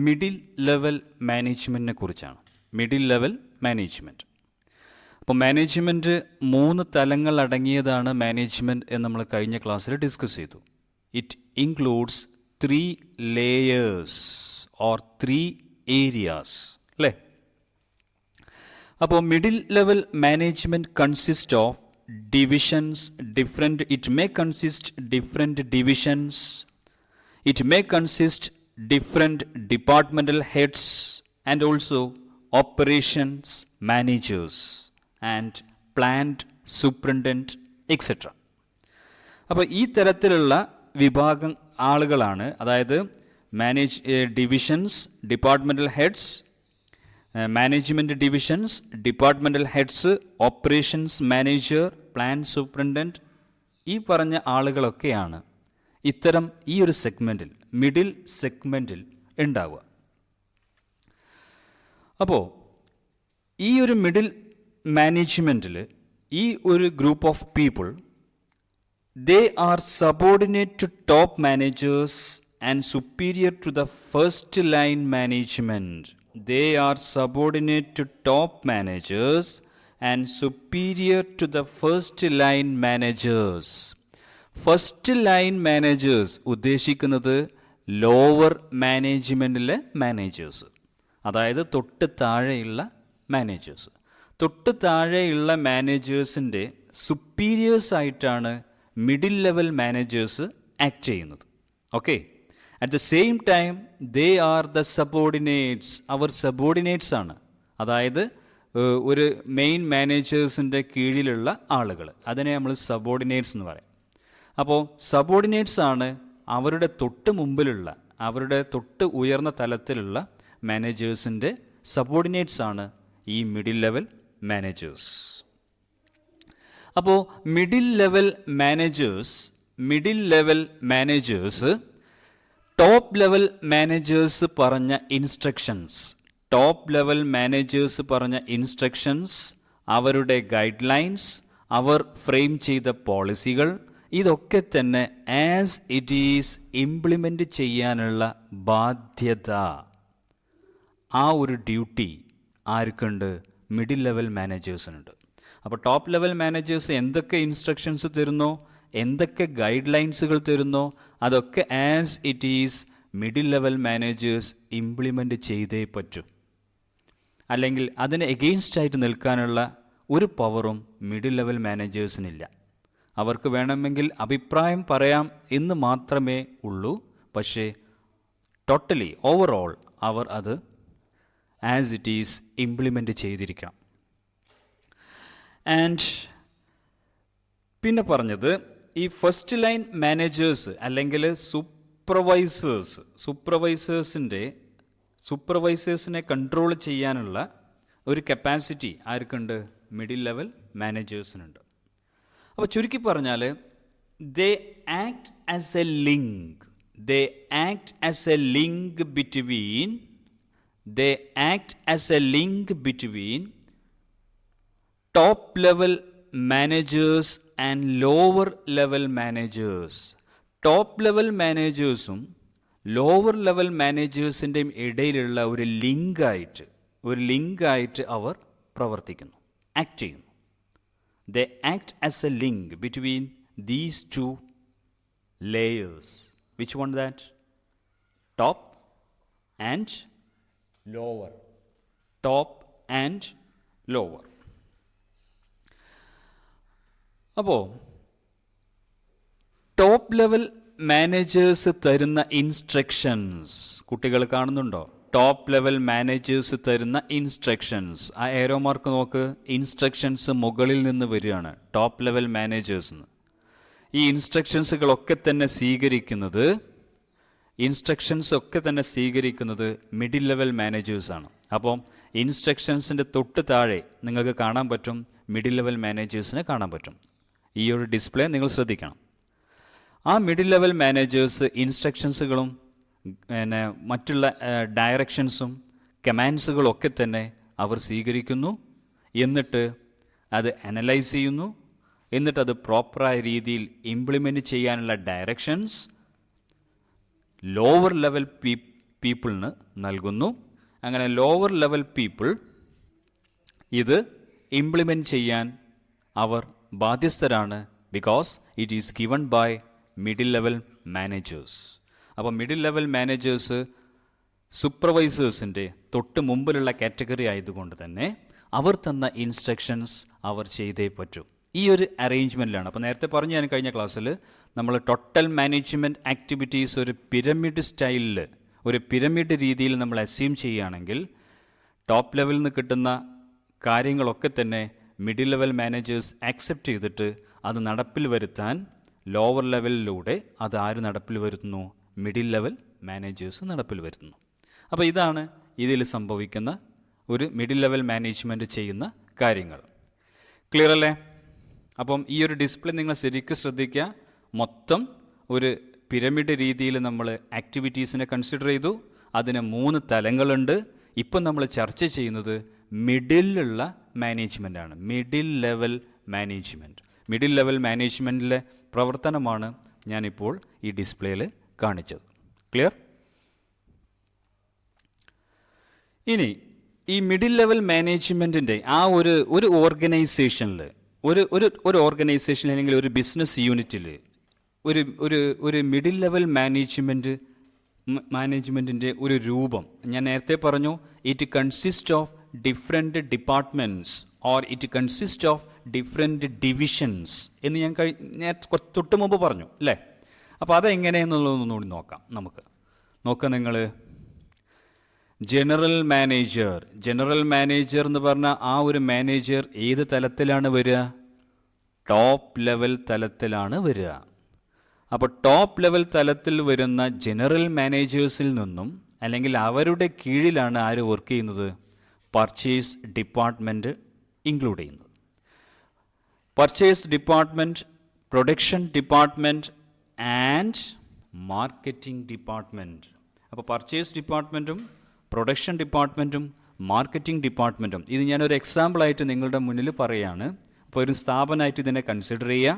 Middle level മാനേജ്മെൻറ്റിനെ കുറിച്ചാണ്. Middle level management. അപ്പോൾ management 3 തലങ്ങൾ അടങ്ങിയതാണ് മാനേജ്മെൻറ്റ് എന്ന് നമ്മൾ കഴിഞ്ഞ ക്ലാസ്സിൽ ഡിസ്കസ് ചെയ്തു. It includes 3 layers or 3 areas അല്ലേ. അപ്പോൾ middle level management consist of divisions, it may consist different divisions, it may consist different departmental heads and also operations managers and plant superintendent etc. അപ്പോൾ ഈ തരത്തിലുള്ള വിഭാഗം ആളുകളാണ്, അതായത് divisions, departmental heads, management divisions, departmental heads, operations manager, plan superintendent, ഈ പറഞ്ഞ ആളുകളൊക്കെയാണ് ഇത്തരം ഈ ഒരു സെഗ്മെൻറ്റിൽ, മിഡിൽ സെഗ്മെൻറ്റിൽ ഉണ്ടാവുക. അപ്പോൾ ഈ ഒരു മിഡിൽ മാനേജ്മെൻറ്റിൽ ഈ ഒരു group of people, they are subordinate to top managers and superior to the first line management. They are subordinate to top managers and superior to the first line managers. First line managers ഉദ്ദേശിക്കുന്നത് lower മാനേജ്മെൻറ്റിലെ managers, അതായത് തൊട്ട് താഴെയുള്ള managers. തൊട്ട് താഴെയുള്ള മാനേജേഴ്സിൻ്റെ superiors ആയിട്ടാണ് middle level managers act ചെയ്യുന്നത്. Okay. At the same time, they are the subordinates. അവർ സബോർഡിനേറ്റ്സ് ആണ്, അതായത് ഒരു മെയിൻ മാനേജേഴ്സിൻ്റെ കീഴിലുള്ള ആളുകൾ, അതിനെ നമ്മൾ സബോർഡിനേറ്റ്സ് എന്ന് പറയും. അപ്പോൾ സബോർഡിനേറ്റ്സ് ആണ് അവരുടെ തൊട്ട് മുമ്പിലുള്ള, അവരുടെ തൊട്ട് ഉയർന്ന തലത്തിലുള്ള മാനേജേഴ്സിൻ്റെ സബോർഡിനേറ്റ്സ് ആണ് ഈ മിഡിൽ ലെവൽ മാനേജേഴ്സ്. അപ്പോൾ middle level managers top level managers പറഞ്ഞ ഇൻസ്ട്രക്ഷൻസ്, അവരുടെ ഗൈഡ് ലൈൻസ്, അവർ ഫ്രെയിം ചെയ്ത പോളിസികൾ, ഇതൊക്കെ തന്നെ ആസ് ഇറ്റ് ഈസ് ഇംപ്ലിമെൻ്റ് ചെയ്യാനുള്ള ബാധ്യത, ആ ഒരു ഡ്യൂട്ടി ആർക്കുണ്ട്? മിഡിൽ ലെവൽ മാനേജേഴ്സിനുണ്ട്. അപ്പോൾ ടോപ്പ് ലെവൽ മാനേജേഴ്സ് എന്തൊക്കെ ഇൻസ്ട്രക്ഷൻസ് തരുന്നോ, എന്തൊക്കെ ഗൈഡ് ലൈൻസുകൾ തരുന്നോ, അതൊക്കെ as it is middle level managers implement ചെയ്തേ പറ്റൂ. അല്ലെങ്കിൽ അതിന് എഗെയിൻസ്റ്റ് ആയിട്ട് നിൽക്കാനുള്ള ഒരു പവറും മിഡിൽ ലെവൽ മാനേജേഴ്സിനില്ല. അവർക്ക് വേണമെങ്കിൽ അഭിപ്രായം പറയാം എന്ന് മാത്രമേ ഉള്ളൂ, പക്ഷേ ടോട്ടലി ഓവറോൾ അവർ അത് ആസ് ഇറ്റ് ഈസ് ഇംപ്ലിമെൻ്റ് ചെയ്തിരിക്കണം. ആൻഡ് പിന്നെ പറഞ്ഞത്, ഈ ഫസ്റ്റ് ലൈൻ മാനേജേഴ്സ് അല്ലെങ്കിൽ സൂപ്പർവൈസേഴ്സിനെ കൺട്രോൾ ചെയ്യാനുള്ള ഒരു കപ്പാസിറ്റി ആർക്കുണ്ട്? മിഡിൽ ലെവൽ മാനേജേഴ്സിനുണ്ട്. അപ്പോൾ ചുരുക്കി പറഞ്ഞാൽ, they act as a link between top level managers and lower level managers. Top level മാനേജേഴ്സും ലോവർ ലെവൽ മാനേജേഴ്സിൻ്റെയും ഇടയിലുള്ള ഒരു ലിങ്കായിട്ട് അവർ പ്രവർത്തിക്കുന്നു, ആക്ട് ചെയ്യുന്നു. They act as a link between these 2 layers. Which one that? Top and lower. Top and lower. അപ്പോൾ top level managers തരുന്ന ഇൻസ്ട്രക്ഷൻസ് കുട്ടികൾ കാണുന്നുണ്ടോ? ടോപ്പ് ലെവൽ മാനേജേഴ്സ് തരുന്ന ഇൻസ്ട്രക്ഷൻസ്, ആ ഏരോ മാർക്ക് നോക്ക്. ഇൻസ്ട്രക്ഷൻസ് മുകളിൽ നിന്ന് വരികയാണ്, ടോപ്പ് ലെവൽ മാനേജേഴ്സ് എന്ന്. ഈ ഇൻസ്ട്രക്ഷൻസൊക്കെ തന്നെ സ്വീകരിക്കുന്നത് മിഡിൽ ലെവൽ മാനേജേഴ്സാണ്. അപ്പം ഇൻസ്ട്രക്ഷൻസിൻ്റെ തൊട്ട് താഴെ നിങ്ങൾക്ക് കാണാൻ പറ്റും, മിഡിൽ ലെവൽ മാനേജേഴ്സിനെ കാണാൻ പറ്റും. ഈ ഒരു ഡിസ്പ്ലേ നിങ്ങൾ ശ്രദ്ധിക്കണം. ആ മിഡിൽ ലെവൽ മാനേജേഴ്സ് ഇൻസ്ട്രക്ഷൻസുകളും പിന്നെ മറ്റുള്ള ഡയറക്ഷൻസും കമാൻഡ്സുകളും ഒക്കെ തന്നെ അവർ സ്വീകരിക്കുന്നു. എന്നിട്ട് അത് അനലൈസ് ചെയ്യുന്നു. എന്നിട്ടത് പ്രോപ്പറായ രീതിയിൽ ഇംപ്ലിമെൻറ്റ് ചെയ്യാനുള്ള ഡയറക്ഷൻസ് ലോവർ ലെവൽ പീപ്പിളിന് നൽകുന്നു. അങ്ങനെ ലോവർ ലെവൽ പീപ്പിൾ ഇത് ഇംപ്ലിമെൻറ്റ് ചെയ്യാൻ അവർ ബാധ്യസ്ഥരാണ്. Because it is given by middle level managers. അപ്പോൾ മിഡിൽ ലെവൽ മാനേജേഴ്സ് സൂപ്പർവൈസേഴ്സിൻ്റെ തൊട്ട് മുമ്പിലുള്ള കാറ്റഗറി ആയതുകൊണ്ട് തന്നെ അവർ തന്ന ഇൻസ്ട്രക്ഷൻസ് അവർ ചെയ്തേ പറ്റൂ. ഈ ഒരു അറേഞ്ച്മെൻറ്റിലാണ്. അപ്പോൾ നേരത്തെ പറഞ്ഞു ഞാൻ കഴിഞ്ഞ ക്ലാസ്സിൽ നമ്മൾ ടോട്ടൽ മാനേജ്മെൻറ്റ് ആക്ടിവിറ്റീസ് ഒരു പിരമിഡ് സ്റ്റൈലിൽ, ഒരു പിരമിഡ് രീതിയിൽ നമ്മൾ അസ്യൂം ചെയ്യുകയാണെങ്കിൽ ടോപ്പ് ലെവലിൽ നിന്ന് കിട്ടുന്ന കാര്യങ്ങളൊക്കെ തന്നെ മിഡിൽ ലെവൽ മാനേജേഴ്സ് ആക്സെപ്റ്റ് ചെയ്തിട്ട് അത് നടപ്പിൽ വരുത്താൻ ലോവർ ലെവലിലൂടെ അത് ആര് നടപ്പിൽ വരുത്തുന്നു? മിഡിൽ ലെവൽ മാനേജേഴ്സ് നടപ്പിൽ വരുത്തുന്നു. അപ്പോൾ ഇതാണ് ഇതിൽ സംഭവിക്കുന്ന ഒരു മിഡിൽ ലെവൽ മാനേജ്മെൻറ്റ് ചെയ്യുന്ന കാര്യങ്ങൾ. ക്ലിയർ അല്ലേ? അപ്പം ഈ ഒരു ഡിസ്പ്ലേ നിങ്ങൾ ശരിക്കും ശ്രദ്ധിക്കുക. മൊത്തം ഒരു പിരമിഡ് രീതിയിൽ നമ്മൾ ആക്ടിവിറ്റീസിനെ കൺസിഡർ ചെയ്തു. അതിന് 3 തലങ്ങളുണ്ട്. ഇപ്പം നമ്മൾ ചർച്ച ചെയ്യുന്നത് മിഡിലുള്ള മാനേജ്മെൻ്റാണ്. Middle level management. Middle level മാനേജ്മെൻറ്റിലെ പ്രവർത്തനമാണ് ഞാനിപ്പോൾ ഈ ഡിസ്പ്ലേയിൽ കാണിച്ചത്. ക്ലിയർ? ഇനി ഈ മിഡിൽ ലെവൽ മാനേജ്മെൻറ്റിൻ്റെ ആ ഒരു ഓർഗനൈസേഷനിൽ ഒരു ഓർഗനൈസേഷൻ അല്ലെങ്കിൽ ഒരു ബിസിനസ് യൂണിറ്റിൽ ഒരു മിഡിൽ ലെവൽ മാനേജ്മെൻറ്റിൻ്റെ ഒരു രൂപം ഞാൻ നേരത്തെ പറഞ്ഞു. It consist of different departments or it consist of different divisions എന്ന് ഞാൻ തൊട്ട് മുമ്പ് പറഞ്ഞു അല്ലേ? അപ്പോൾ അതെങ്ങനെയെന്നുള്ളതൊന്നുകൂടി നോക്കാം. നോക്കാം നിങ്ങൾ. ജനറൽ മാനേജർ എന്ന് പറഞ്ഞാൽ ആ ഒരു മാനേജർ ഏത് തലത്തിലാണ് വരിക? ടോപ്പ് ലെവൽ തലത്തിലാണ് വരിക. അപ്പോൾ ടോപ്പ് ലെവൽ തലത്തിൽ വരുന്ന ജനറൽ മാനേജേഴ്സിൽ നിന്നും അല്ലെങ്കിൽ അവരുടെ കീഴിലാണ് ആര് വർക്ക് ചെയ്യുന്നത്? പർച്ചേസ് ഡിപ്പാർട്ട്മെൻറ്റ് ഇൻക്ലൂഡ് ചെയ്യുന്നത്. Purchase department, production department and marketing department. അപ്പോൾ പർച്ചേസ് ഡിപ്പാർട്ട്മെൻറ്റും പ്രൊഡക്ഷൻ ഡിപ്പാർട്ട്മെൻറ്റും മാർക്കറ്റിംഗ് ഡിപ്പാർട്ട്മെൻറ്റും ഇത് ഞാനൊരു എക്സാമ്പിളായിട്ട് നിങ്ങളുടെ മുന്നിൽ പറയുകയാണ്. അപ്പോൾ ഒരു സ്ഥാപനമായിട്ട് ഇതിനെ കൺസിഡർ ചെയ്യുക.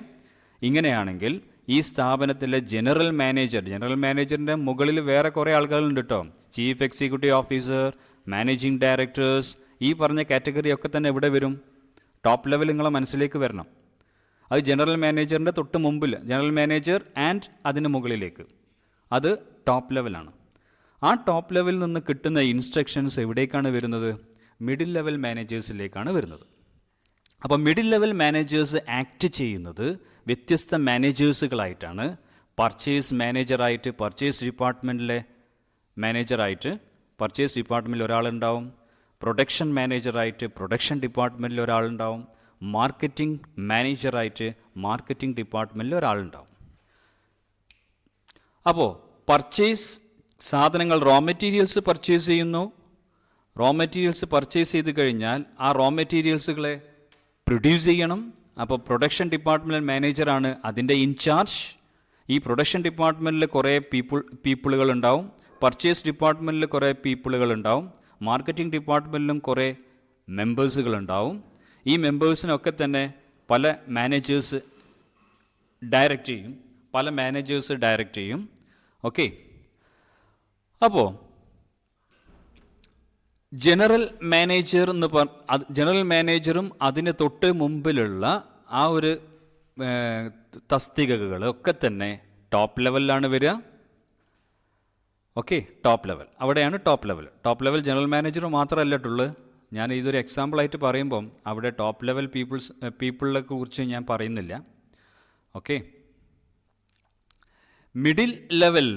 ഇങ്ങനെയാണെങ്കിൽ ഈ സ്ഥാപനത്തിലെ ജനറൽ മാനേജറിൻ്റെ മുകളിൽ വേറെ കുറേ ആളുകളുണ്ട് കേട്ടോ. Chief executive officer, managing directors, ഈ പറഞ്ഞ കാറ്റഗറി ഒക്കെ തന്നെ എവിടെ വരും? ടോപ്പ് ലെവൽ നിങ്ങളെ മനസ്സിലേക്ക് വരണം. അത് ജനറൽ മാനേജറിൻ്റെ തൊട്ട് മുമ്പിൽ, ജനറൽ മാനേജർ ആൻഡ് അതിന് മുകളിലേക്ക്, അത് ടോപ്പ് ലെവലാണ്. ആ ടോപ്പ് ലെവലിൽ നിന്ന് കിട്ടുന്ന ഇൻസ്ട്രക്ഷൻസ് എവിടേക്കാണ് വരുന്നത്? മിഡിൽ ലെവൽ മാനേജേഴ്സിലേക്കാണ് വരുന്നത്. അപ്പോൾ മിഡിൽ ലെവൽ മാനേജേഴ്സ് ആക്ട് ചെയ്യുന്നത് വ്യത്യസ്ത മാനേജേഴ്സുകളായിട്ടാണ്. പർച്ചേസ് മാനേജറായിട്ട് പർച്ചേസ് ഡിപ്പാർട്ട്മെൻറ്റിലെ മാനേജറായിട്ട് പർച്ചേസ് ഡിപ്പാർട്ട്മെൻറ്റിൽ ഒരാളുണ്ടാവും. പ്രൊഡക്ഷൻ മാനേജറായിട്ട് പ്രൊഡക്ഷൻ ഡിപ്പാർട്ട്മെൻറ്റിൽ ഒരാളുണ്ടാവും. മാർക്കറ്റിംഗ് മാനേജറായിട്ട് മാർക്കറ്റിംഗ് ഡിപ്പാർട്ട്മെൻറ്റിൽ ഒരാളുണ്ടാവും. അപ്പോൾ പർച്ചേസ് സാധനങ്ങൾ, റോ മെറ്റീരിയൽസ് പർച്ചേസ് ചെയ്യുന്നു. റോ മെറ്റീരിയൽസ് പർച്ചേസ് ചെയ്ത് കഴിഞ്ഞാൽ ആ റോ മെറ്റീരിയൽസുകളെ പ്രൊഡ്യൂസ് ചെയ്യണം. അപ്പോൾ പ്രൊഡക്ഷൻ ഡിപ്പാർട്ട്മെൻറ്റ് മാനേജറാണ് അതിൻ്റെ ഇൻചാർജ്. ഈ പ്രൊഡക്ഷൻ ഡിപ്പാർട്ട്മെൻറ്റിൽ കുറേ പീപ്പിളുകൾ ഉണ്ടാവും. പർച്ചേസ് ഡിപ്പാർട്ട്മെൻറ്റിൽ കുറേ പീപ്പിളുകൾ ഉണ്ടാവും. മാർക്കറ്റിംഗ് ഡിപ്പാർട്ട്മെൻറ്റിലും കുറേ മെമ്പേഴ്സുകളുണ്ടാവും. ഈ മെമ്പേഴ്സിനൊക്കെ തന്നെ പല മാനേജേഴ്സ് ഡയറക്റ്റ് ചെയ്യും. ഓക്കെ. അപ്പോൾ ജനറൽ മാനേജറും അതിന് തൊട്ട് മുമ്പിലുള്ള ആ ഒരു തസ്തികകൾ ഒക്കെ തന്നെ ടോപ്പ് ലെവലിലാണ് വരിക. ഓക്കെ, ടോപ്പ് ലെവൽ, അവിടെയാണ് ടോപ്പ് ലെവൽ ജനറൽ മാനേജർ മാത്രമല്ലിട്ടുള്ളത്. ഞാൻ ഇതൊരു എക്സാമ്പിളായിട്ട് പറയുമ്പം അവിടെ ടോപ്പ് ലെവൽ പീപ്പിളിനെ കുറിച്ച് ഞാൻ പറയുന്നില്ല. ഓക്കെ. മിഡിൽ ലെവൽ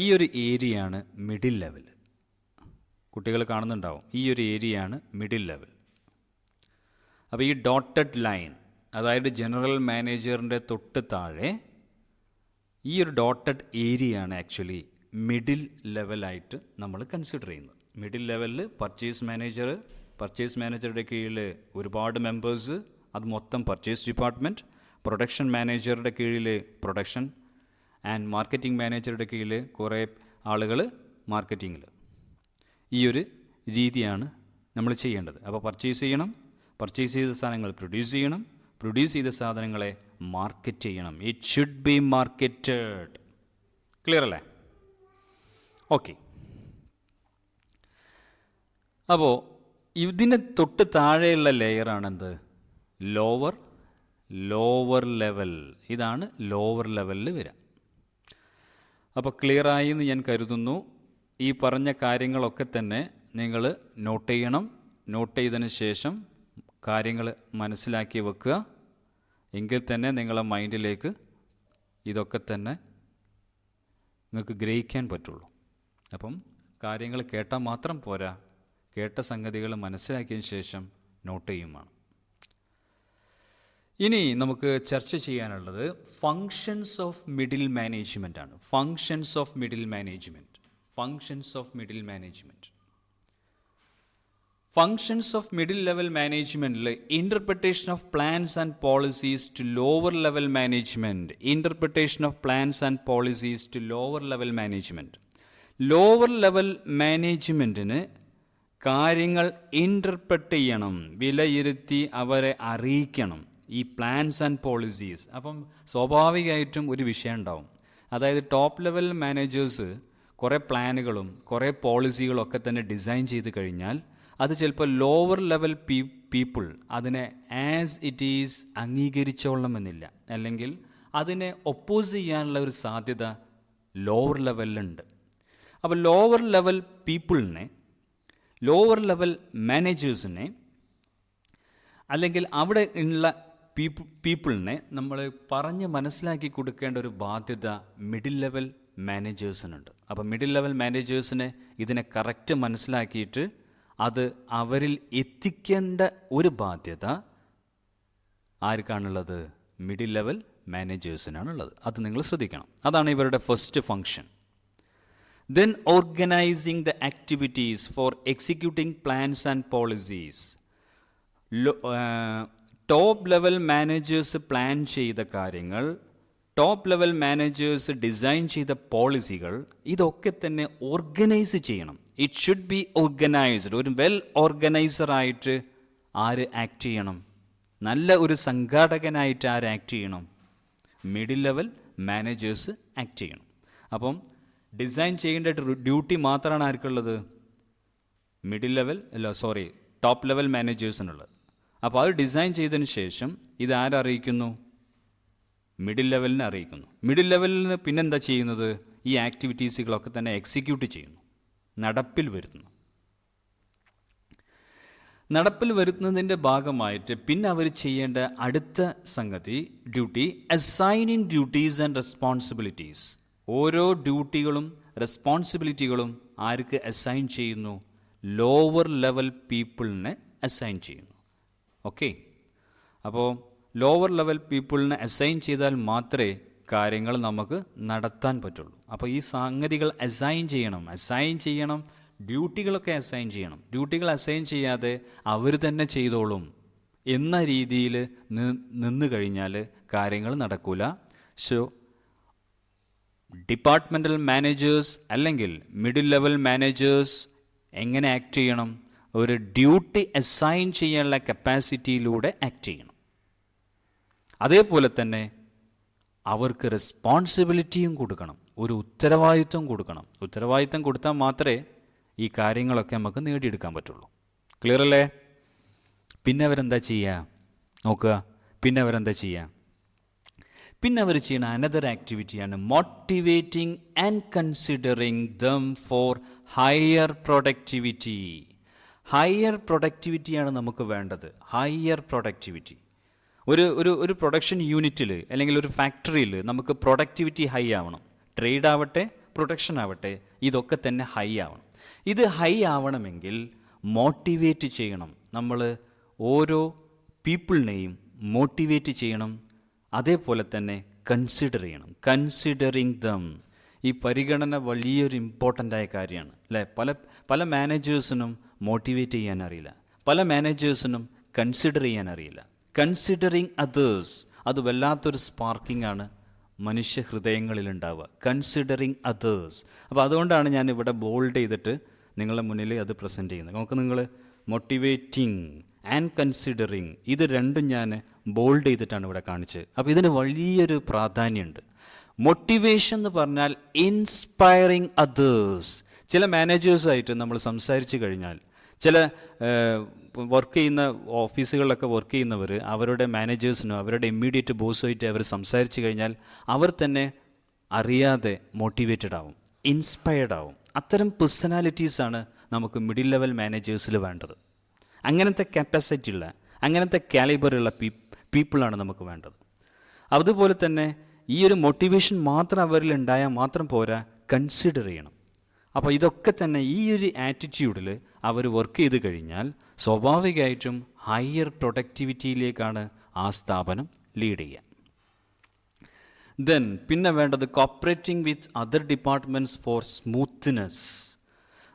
ഈ ഒരു ഏരിയയാണ് മിഡിൽ ലെവൽ. കുട്ടികൾ കാണുന്നുണ്ടാവും, ഈ ഒരു ഏരിയയാണ് മിഡിൽ ലെവൽ. അപ്പോൾ ഈ ഡോട്ടഡ് ലൈൻ, അതായത് ജനറൽ മാനേജറിൻ്റെ തൊട്ട് താഴെ ഈ ഒരു ഡോട്ടഡ് ഏരിയയാണ് ആക്ച്വലി മിഡിൽ ലെവലായിട്ട് നമ്മൾ കൺസിഡർ ചെയ്യുന്നത്. മിഡിൽ ലെവലിൽ പർച്ചേസ് മാനേജറുടെ കീഴിൽ ഒരുപാട് മെമ്പേഴ്സ്, അത് മൊത്തം പർച്ചേസ് ഡിപ്പാർട്ട്മെൻറ്റ്. പ്രൊഡക്ഷൻ മാനേജറുടെ കീഴിൽ പ്രൊഡക്ഷൻ ആൻഡ് മാർക്കറ്റിംഗ് മാനേജറുടെ കീഴിൽ കുറേ ആളുകൾ മാർക്കറ്റിങ്ങിൽ. ഈ ഒരു രീതിയാണ് നമ്മൾ ചെയ്യേണ്ടത്. അപ്പോൾ പർച്ചേസ് ചെയ്ത സാധനങ്ങൾ പ്രൊഡ്യൂസ് ചെയ്ത സാധനങ്ങളെ മാർക്കറ്റ് ചെയ്യണം. It should be marketed. Clear അല്ലേ? ഓക്കെ, അപ്പോൾ ഇതിന് തൊട്ട് താഴെയുള്ള ലെയറാണെന്ത്? Lower level. ഇതാണ് ലോവർ ലെവലിൽ വരിക. അപ്പോൾ ക്ലിയറായി എന്ന് ഞാൻ കരുതുന്നു. ഈ പറഞ്ഞ കാര്യങ്ങളൊക്കെ തന്നെ നിങ്ങൾ നോട്ട് ചെയ്യണം. നോട്ട് ചെയ്തതിന് ശേഷം കാര്യങ്ങൾ മനസ്സിലാക്കി വെക്കുക. എങ്കിൽ തന്നെ നിങ്ങളെ മൈൻഡിലേക്ക് ഇതൊക്കെ തന്നെ നിങ്ങൾക്ക് ഗ്രഹിക്കാൻ പറ്റുള്ളൂ. അപ്പം കാര്യങ്ങൾ കേട്ടാൽ മാത്രം പോരാ, കേട്ട സംഗതികൾ മനസ്സിലാക്കിയതിന് ശേഷം നോട്ട് ചെയ്യും വേണം. ഇനി നമുക്ക് ചർച്ച ചെയ്യാനുള്ളത് ഫങ്ഷൻസ് ഓഫ് മിഡിൽ മാനേജ്മെൻ്റ് ആണ്. Functions of middle management. Functions of middle level മാനേജ്മെൻറ്റിൽ interpretation of plans and policies to lower level management. Lower level മാനേജ്മെൻറ്റിന് കാര്യങ്ങൾ ഇൻ്റർപ്രറ്റ് ചെയ്യണം, വിലയിരുത്തി അവരെ അറിയിക്കണം ഈ പ്ലാൻസ് ആൻഡ് പോളിസീസ്. അപ്പം സ്വാഭാവികമായിട്ടും ഒരു വിഷയം ഉണ്ടാവും. അതായത് ടോപ്പ് ലെവൽ മാനേജേഴ്സ് കുറേ പ്ലാനുകളും കുറേ പോളിസികളും ഒക്കെ തന്നെ ഡിസൈൻ ചെയ്ത് കഴിഞ്ഞാൽ അത് ചിലപ്പോൾ ലോവർ ലെവൽ പീപ്പിൾ അതിനെ ആസ് ഇറ്റ് ഈസ് അംഗീകരിച്ചോളണമെന്നില്ല, അല്ലെങ്കിൽ അതിനെ ഒപ്പോസ് ചെയ്യാനുള്ള ഒരു സാധ്യത ലോവർ ലെവലിലുണ്ട്. അപ്പോൾ ലോവർ ലെവൽ മാനേജേഴ്സിനെ അല്ലെങ്കിൽ അവിടെ ഉള്ള പീപ്പിളിനെ നമ്മൾ പറഞ്ഞ് മനസ്സിലാക്കി കൊടുക്കേണ്ട ഒരു ബാധ്യത മിഡിൽ ലെവൽ മാനേജേഴ്സിനുണ്ട്. അപ്പോൾ മിഡിൽ ലെവൽ മാനേജേഴ്സിനെ ഇതിനെ കറക്റ്റ് മനസ്സിലാക്കിയിട്ട് അത് അവരിൽ എത്തിക്കേണ്ട ഒരു ബാധ്യത ആർക്കാണുള്ളത്? Middle level മാനേജേഴ്സിനാണുള്ളത്. അത് നിങ്ങൾ ശ്രദ്ധിക്കണം. അതാണ് ഇവരുടെ first function. Then organising the activities for executing plans and policies. Top level managers plan ചെയ്ത കാര്യങ്ങൾ, ടോപ്പ് ലെവൽ മാനേജേഴ്സ് ഡിസൈൻ ചെയ്ത പോളിസികൾ, ഇതൊക്കെ തന്നെ ഓർഗനൈസ് ചെയ്യണം. It should B organised. ഒരു വെൽ ഓർഗനൈസറായിട്ട് ആര് ആക്ട് ചെയ്യണം? നല്ല ഒരു സംഘാടകനായിട്ട് ആര് ആക്ട് ചെയ്യണം? മിഡിൽ ലെവൽ മാനേജേഴ്സ് ആക്ട് ചെയ്യണം. അപ്പം ഡിസൈൻ ചെയ്യേണ്ട ഡ്യൂട്ടി മാത്രമാണ് ആർക്കുള്ളത്? Top level മാനേജേഴ്സിനുള്ളത്. അപ്പോൾ അത് ഡിസൈൻ ചെയ്തതിന് ശേഷം ഇത് ആരറിയിക്കുന്നു? മിഡിൽ ലെവലിനെ അറിയിക്കുന്നു. മിഡിൽ ലെവലിന് പിന്നെന്താ ചെയ്യുന്നത്? ഈ ആക്ടിവിറ്റീസുകളൊക്കെ തന്നെ എക്സിക്യൂട്ട് ചെയ്യുന്നു, നടപ്പിൽ വരുത്തുന്നതിൻ്റെ ഭാഗമായിട്ട് പിന്നെ അവർ ചെയ്യേണ്ട അടുത്ത സംഗതി അസൈനിങ് ഡ്യൂട്ടീസ് ആൻഡ് റെസ്പോൺസിബിലിറ്റീസ്. ഓരോ ഡ്യൂട്ടികളും റെസ്പോൺസിബിലിറ്റികളും ആർക്ക് അസൈൻ ചെയ്യുന്നു? ലോവർ ലെവൽ പീപ്പിളിനെ അസൈൻ ചെയ്യുന്നു. ഓക്കെ, അപ്പോൾ ലോവർ ലെവൽ പീപ്പിളിനെ അസൈൻ ചെയ്താൽ മാത്രമേ കാര്യങ്ങൾ നമുക്ക് നടത്താൻ പറ്റുള്ളൂ. അപ്പോൾ ഈ സംഗതികൾ അസൈൻ ചെയ്യണം, ഡ്യൂട്ടികളൊക്കെ അസൈൻ ചെയ്യണം. ഡ്യൂട്ടികൾ അസൈൻ ചെയ്യാതെ അവർ തന്നെ ചെയ്തോളും എന്ന രീതിയിൽ നിന്ന് കഴിഞ്ഞാൽ കാര്യങ്ങൾ നടക്കൂല. സോ ഡിപ്പാർട്ട്മെൻ്റൽ മാനേജേഴ്സ് അല്ലെങ്കിൽ മിഡിൽ ലെവൽ മാനേജേഴ്സ് എങ്ങനെ ആക്ട് ചെയ്യണം? ഒരു ഡ്യൂട്ടി അസൈൻ ചെയ്യാനുള്ള കപ്പാസിറ്റിയിലൂടെ ആക്ട് ചെയ്യണം. അതേപോലെ തന്നെ അവർക്ക് റെസ്പോൺസിബിലിറ്റിയും കൊടുക്കണം, ഒരു ഉത്തരവാദിത്വം കൊടുക്കണം. ഉത്തരവാദിത്വം കൊടുത്താൽ മാത്രമേ ഈ കാര്യങ്ങളൊക്കെ നമുക്ക് നേടിയെടുക്കാൻ പറ്റുള്ളൂ. ക്ലിയർ അല്ലേ? പിന്നെ അവരെന്താ ചെയ്യുക? നോക്കുക, പിന്നെ അവരെന്താ ചെയ്യുക? പിന്നെ അവർ ചെയ്യുന്ന അനദർ ആക്ടിവിറ്റിയാണ് motivating and considering them for higher productivity. Higher പ്രൊഡക്ടിവിറ്റിയാണ് നമുക്ക് വേണ്ടത്. Higher productivity. ഒരു പ്രൊഡക്ഷൻ യൂണിറ്റിൽ അല്ലെങ്കിൽ ഒരു ഫാക്ടറിയിൽ നമുക്ക് പ്രൊഡക്ടിവിറ്റി ഹൈ ആവണം. ട്രേഡ് ആവട്ടെ, പ്രൊഡക്ഷൻ ആവട്ടെ, ഇതൊക്കെ തന്നെ ഹൈ ആവണം. ഇത് ഹൈ ആവണമെങ്കിൽ മോട്ടിവേറ്റ് ചെയ്യണം. നമ്മൾ ഓരോ പീപ്പിളിനെയും മോട്ടിവേറ്റ് ചെയ്യണം. അതേപോലെ തന്നെ കൺസിഡർ ചെയ്യണം. കൺസിഡറിങ് ദം, ഈ പരിഗണന വലിയൊരു ഇമ്പോർട്ടൻ്റായ കാര്യമാണ് അല്ലേ? പല മാനേജേഴ്സിനും മോട്ടിവേറ്റ് ചെയ്യാൻ അറിയില്ല, പല മാനേജേഴ്സിനും കൺസിഡർ ചെയ്യാൻ അറിയില്ല. കൺസിഡറിങ് അതേഴ്സ്, അത് വല്ലാത്തൊരു സ്പാർക്കിംഗ് ആണ് മനുഷ്യ ഹൃദയങ്ങളിലുണ്ടാവുക. Considering others. അപ്പോൾ അതുകൊണ്ടാണ് ഞാൻ ഇവിടെ ബോൾഡ് ചെയ്തിട്ട് നിങ്ങളുടെ മുന്നിൽ അത് പ്രസൻറ്റ് ചെയ്യുന്നത്. നമുക്ക് നിങ്ങൾ മോട്ടിവേറ്റിംഗ് ആൻഡ് കൺസിഡറിങ് ഇത് രണ്ടും ഞാൻ ബോൾഡ് ചെയ്തിട്ടാണ് ഇവിടെ കാണിച്ചത്. അപ്പോൾ ഇതിന് വലിയൊരു പ്രാധാന്യമുണ്ട്. മോട്ടിവേഷൻ എന്ന് പറഞ്ഞാൽ ഇൻസ്പയറിങ് അതേഴ്സ്. ചില മാനേജേഴ്സായിട്ട് നമ്മൾ സംസാരിച്ച് കഴിഞ്ഞാൽ, ചില വർക്ക് ചെയ്യുന്ന ഓഫീസുകളിലൊക്കെ വർക്ക് ചെയ്യുന്നവർ അവരുടെ മാനേജേഴ്സിനോ അവരുടെ ഇമ്മീഡിയറ്റ് ബോസുമായിട്ട് അവർ സംസാരിച്ച് കഴിഞ്ഞാൽ അവർ തന്നെ അറിയാതെ മോട്ടിവേറ്റഡ് ആവും, ഇൻസ്പയർഡ് ആവും. അത്തരം പേഴ്സണാലിറ്റീസാണ് നമുക്ക് മിഡിൽ ലെവൽ മാനേജേഴ്സിൽ വേണ്ടത്. അങ്ങനത്തെ കപ്പാസിറ്റി ഉള്ള, അങ്ങനത്തെ കാലിബറുള്ള പീപ്പിളാണ് നമുക്ക് വേണ്ടത്. അതുപോലെ തന്നെ ഈ ഒരു മോട്ടിവേഷൻ മാത്രം അവരിൽ ഉണ്ടായാൽ മാത്രം പോരാ, കൺസിഡർ ചെയ്യണം. അപ്പോൾ ഇതൊക്കെ തന്നെ ഈ ഒരു ആറ്റിറ്റ്യൂഡിൽ അവർ വർക്ക് ചെയ്ത് കഴിഞ്ഞാൽ സ്വാഭാവികമായിട്ടും ഹയർ പ്രൊഡക്ടിവിറ്റിയിലേക്കാണ് ആ സ്ഥാപനം ലീഡ് ചെയ്യുക. ദെൻ പിന്നെ വേണ്ടത് cooperating with other departments for smoothness.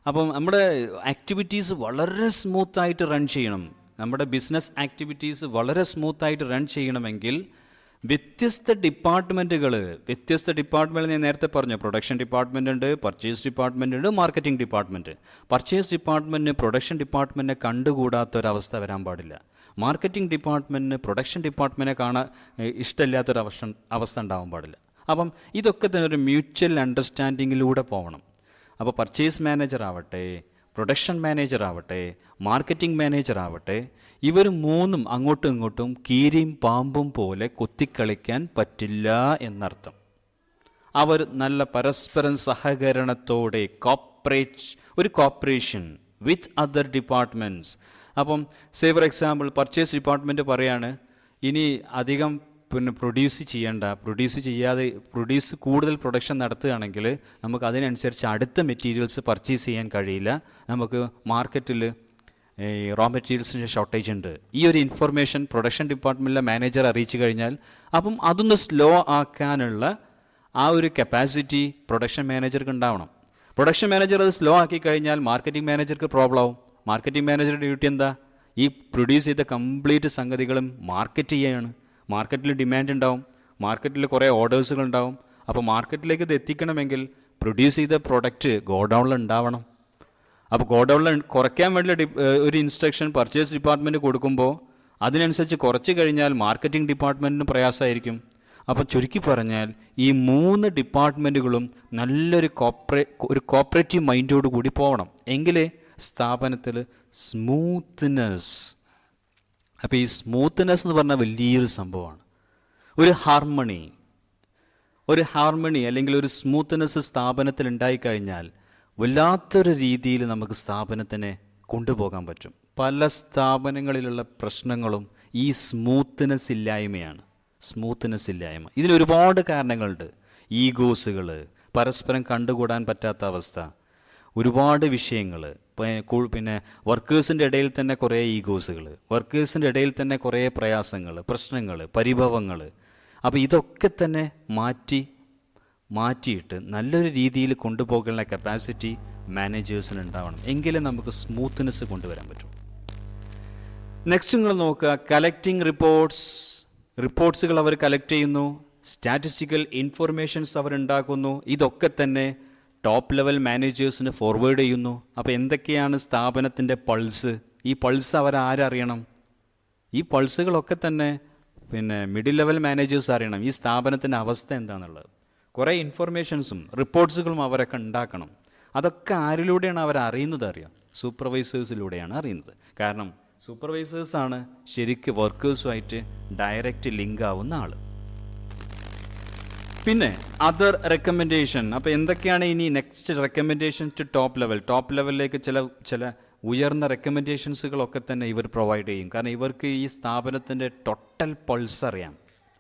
അപ്പം നമ്മുടെ ആക്ടിവിറ്റീസ് വളരെ സ്മൂത്തായിട്ട് റൺ ചെയ്യണം. നമ്മുടെ ബിസിനസ് ആക്ടിവിറ്റീസ് വളരെ സ്മൂത്തായിട്ട് റൺ ചെയ്യണമെങ്കിൽ വ്യത്യസ്ത ഡിപ്പാർട്ട്മെൻറ്റുകൾ ഞാൻ നേരത്തെ പറഞ്ഞു, പ്രൊഡക്ഷൻ ഡിപ്പാർട്ട്മെൻ്റ് ഉണ്ട്, പർച്ചേസ് ഡിപ്പാർട്ട്മെൻ്റ് ഉണ്ട്, മാർക്കറ്റിംഗ് ഡിപ്പാർട്ട്മെൻറ്റ്. പർച്ചേസ് ഡിപ്പാർട്ട്മെൻറ്റിന് പ്രൊഡക്ഷൻ ഡിപ്പാർട്ട്മെൻറ്റിനെ കണ്ടുകൂടാത്തൊരവസ്ഥ വരാൻ പാടില്ല. മാർക്കറ്റിംഗ് ഡിപ്പാർട്ട്മെൻറ്റിന് പ്രൊഡക്ഷൻ ഡിപ്പാർട്ട്മെൻറ്റിനെ കാണാൻ അവസ്ഥ ഉണ്ടാവാൻ പാടില്ല. അപ്പം ഇതൊക്കെ തന്നെ ഒരു മ്യൂച്വൽ അണ്ടർസ്റ്റാൻഡിങ്ങിലൂടെ പോകണം. അപ്പോൾ പർച്ചേസ് മാനേജർ ആവട്ടെ, പ്രൊഡക്ഷൻ മാനേജർ ആവട്ടെ, മാർക്കറ്റിംഗ് മാനേജർ ആവട്ടെ, ഇവർ മൂന്നും അങ്ങോട്ടും ഇങ്ങോട്ടും കീരിയും പാമ്പും പോലെ കൊത്തിക്കളിക്കാൻ പറ്റില്ല എന്നർത്ഥം. അവർ നല്ല പരസ്പരം സഹകരണത്തോടെ ഒരു കോപ്പറേഷൻ വിത്ത് അതർ ഡിപ്പാർട്ട്മെൻറ്റ്സ്. അപ്പം say for example purchase department പറയാണ് ഇനി അധികം പ്രൊഡ്യൂസ് കൂടുതൽ പ്രൊഡക്ഷൻ നടത്തുകയാണെങ്കിൽ നമുക്ക് അതിനനുസരിച്ച് അടുത്ത മെറ്റീരിയൽസ് പർച്ചേസ് ചെയ്യാൻ കഴിയില്ല, നമുക്ക് മാർക്കറ്റിൽ റോ മെറ്റീരിയൽസിൻ്റെ ഷോർട്ടേജ് ഉണ്ട്. ഈ ഒരു ഇൻഫർമേഷൻ പ്രൊഡക്ഷൻ ഡിപ്പാർട്ട്മെൻറ്റിലെ മാനേജർ അറിയിച്ചു കഴിഞ്ഞാൽ അപ്പം അതൊന്ന് സ്ലോ ആക്കാനുള്ള ആ ഒരു കപ്പാസിറ്റി പ്രൊഡക്ഷൻ മാനേജർക്ക് ഉണ്ടാവണം. പ്രൊഡക്ഷൻ മാനേജർ അത് സ്ലോ ആക്കി കഴിഞ്ഞാൽ മാർക്കറ്റിംഗ് മാനേജർക്ക് പ്രോബ്ലം ആവും. മാർക്കറ്റിംഗ് മാനേജറുടെ ഡ്യൂട്ടി എന്താ? ഈ പ്രൊഡ്യൂസ് ചെയ്ത കംപ്ലീറ്റ് സംഗതികളും മാർക്കറ്റ് ചെയ്യുകയാണ്. മാർക്കറ്റിൽ ഡിമാൻഡ് ഉണ്ടാവും, മാർക്കറ്റിൽ കുറേ ഓർഡേഴ്സുകൾ ഉണ്ടാവും. അപ്പോൾ മാർക്കറ്റിലേക്ക് ഇത് എത്തിക്കണമെങ്കിൽ പ്രൊഡ്യൂസ് ചെയ്ത പ്രൊഡക്റ്റ് ഗോഡൗണിൽ ഉണ്ടാവണം. അപ്പോൾ ഗോഡൗണിൽ കുറയ്ക്കാൻ വേണ്ടി ഒരു ഇൻസ്ട്രക്ഷൻ പർച്ചേസ് ഡിപ്പാർട്ട്മെൻറ്റ് കൊടുക്കുമ്പോൾ അതിനനുസരിച്ച് കുറച്ച് കഴിഞ്ഞാൽ മാർക്കറ്റിംഗ് ഡിപ്പാർട്ട്മെൻറ്റിന് പ്രയാസമായിരിക്കും. അപ്പോൾ ചുരുക്കി പറഞ്ഞാൽ ഈ 3 ഡിപ്പാർട്ട്മെൻറ്റുകളും നല്ലൊരു കോപ്പറേറ്റീവ് മൈൻഡോട് കൂടി പോകണം, എങ്കിലേ സ്ഥാപനത്തിൽ സ്മൂത്ത്നെസ്. അപ്പോൾ ഈ സ്മൂത്ത്നെസ് എന്ന് പറഞ്ഞാൽ വലിയൊരു സംഭവമാണ്. ഒരു ഹാർമണി അല്ലെങ്കിൽ ഒരു സ്മൂത്ത്നെസ് സ്ഥാപനത്തിൽ ഉണ്ടായിക്കഴിഞ്ഞാൽ വല്ലാത്തൊരു രീതിയിൽ നമുക്ക് സ്ഥാപനത്തിനെ കൊണ്ടുപോകാൻ പറ്റും. പല സ്ഥാപനങ്ങളിലുള്ള പ്രശ്നങ്ങളും ഈ സ്മൂത്ത്നെസ് ഇല്ലായ്മയാണ്. ഇതിനൊരുപാട് കാരണങ്ങളുണ്ട്. ഈഗോസുകൾ, പരസ്പരം കണ്ടുകൂടാൻ പറ്റാത്ത അവസ്ഥ, ഒരുപാട് വിഷയങ്ങൾ. പിന്നെ വർക്കേഴ്സിൻ്റെ ഇടയിൽ തന്നെ കുറേ ഈഗോസുകൾ, വർക്കേഴ്സിൻ്റെ ഇടയിൽ തന്നെ കുറേ പ്രയാസങ്ങൾ, പ്രശ്നങ്ങൾ, പരിഭവങ്ങൾ. അപ്പോൾ ഇതൊക്കെ തന്നെ മാറ്റിയിട്ട് നല്ലൊരു രീതിയിൽ കൊണ്ടുപോകാനുള്ള കപ്പാസിറ്റി മാനേജേഴ്സിന് ഉണ്ടാവണം, എങ്കിലേ നമുക്ക് സ്മൂത്ത്നെസ് കൊണ്ടുവരാൻ പറ്റും. നെക്സ്റ്റ് നിങ്ങൾ നോക്കുക, കളക്ടിങ് റിപ്പോർട്ട്സുകൾ അവർ കളക്ട് ചെയ്യുന്നു, സ്റ്റാറ്റിസ്റ്റിക്കൽ ഇൻഫർമേഷൻസ് അവർ ഉണ്ടാക്കുന്നു. ഇതൊക്കെ തന്നെ ടോപ്പ് ലെവൽ മാനേജേഴ്സിന് ഫോർവേഡ് ചെയ്യുന്നു. അപ്പോൾ എന്തൊക്കെയാണ് സ്ഥാപനത്തിൻ്റെ പൾസ്? ഈ പൾസ് അവരാരറിയണം? ഈ പൾസുകളൊക്കെ തന്നെ മിഡിൽ ലെവൽ മാനേജേഴ്സ് അറിയണം. ഈ സ്ഥാപനത്തിൻ്റെ അവസ്ഥ എന്താണെന്നുള്ളത് കുറേ ഇൻഫർമേഷൻസും റിപ്പോർട്ട്സുകളും അവരൊക്കെ ഉണ്ടാക്കണം. അതൊക്കെ ആരിലൂടെയാണ് അവർ അറിയുന്നത്? സൂപ്പർവൈസേഴ്സിലൂടെയാണ് അറിയുന്നത്. കാരണം സൂപ്പർവൈസേഴ്സാണ് ശരിക്ക് വർക്കേഴ്സുമായിട്ട് ഡയറക്റ്റ് ലിങ്ക് ആവുന്ന ആൾ. പിന്നെ അതർ റെക്കമെൻഡേഷൻ. അപ്പോൾ എന്തൊക്കെയാണ് ഇനി നെക്സ്റ്റ് റെക്കമെൻഡേഷൻ ടു ടോപ്പ് ലെവലിലേക്ക് ചില ഉയർന്ന റെക്കമെൻഡേഷൻസുകളൊക്കെ തന്നെ ഇവർ പ്രൊവൈഡ് ചെയ്യും. കാരണം ഇവർക്ക് ഈ സ്ഥാപനത്തിൻ്റെ ടോട്ടൽ പൾസ് അറിയാം,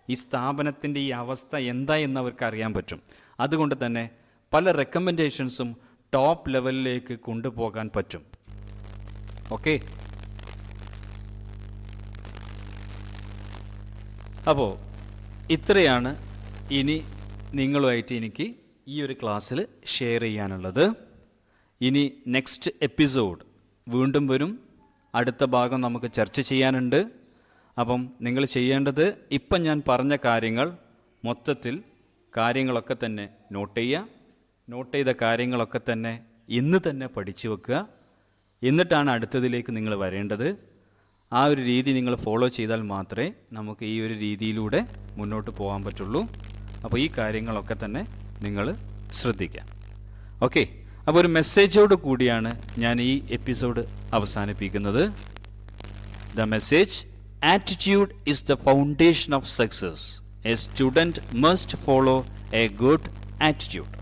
ഈ സ്ഥാപനത്തിൻ്റെ ഈ അവസ്ഥ എന്താ എന്ന് അവർക്ക് അറിയാൻ പറ്റും. അതുകൊണ്ട് തന്നെ പല റെക്കമെൻഡേഷൻസും ടോപ്പ് ലെവലിലേക്ക് കൊണ്ടുപോകാൻ പറ്റും. ഓക്കെ, അപ്പോൾ ഇത്രയാണ് ഇനി നിങ്ങളുമായിട്ട് എനിക്ക് ഈ ഒരു ക്ലാസ്സിൽ ഷെയർ ചെയ്യാനുള്ളത്. ഇനി നെക്സ്റ്റ് എപ്പിസോഡ് വീണ്ടും വരും. അടുത്ത ഭാഗം നമുക്ക് ചർച്ച ചെയ്യാനുണ്ട്. അപ്പം നിങ്ങൾ ചെയ്യേണ്ടത് ഇപ്പം ഞാൻ പറഞ്ഞ കാര്യങ്ങളൊക്കെ തന്നെ നോട്ട് ചെയ്ത കാര്യങ്ങളൊക്കെ തന്നെ ഇന്ന് തന്നെ പഠിച്ചു വെക്കുക. എന്നിട്ടാണ് അടുത്തതിലേക്ക് നിങ്ങൾ വരേണ്ടത്. ആ ഒരു രീതി നിങ്ങൾ ഫോളോ ചെയ്താൽ മാത്രമേ നമുക്ക് ഈ ഒരു രീതിയിലൂടെ മുന്നോട്ട് പോകാൻ പറ്റുള്ളൂ. അപ്പോൾ ഈ കാര്യങ്ങളൊക്കെ തന്നെ നിങ്ങൾ ശ്രദ്ധിക്കാം. ഓക്കെ, അപ്പോൾ ഒരു മെസ്സേജോട് കൂടിയാണ് ഞാൻ ഈ എപ്പിസോഡ് അവസാനിപ്പിക്കുന്നത്. The message: attitude is the foundation of success. A student must follow a good attitude.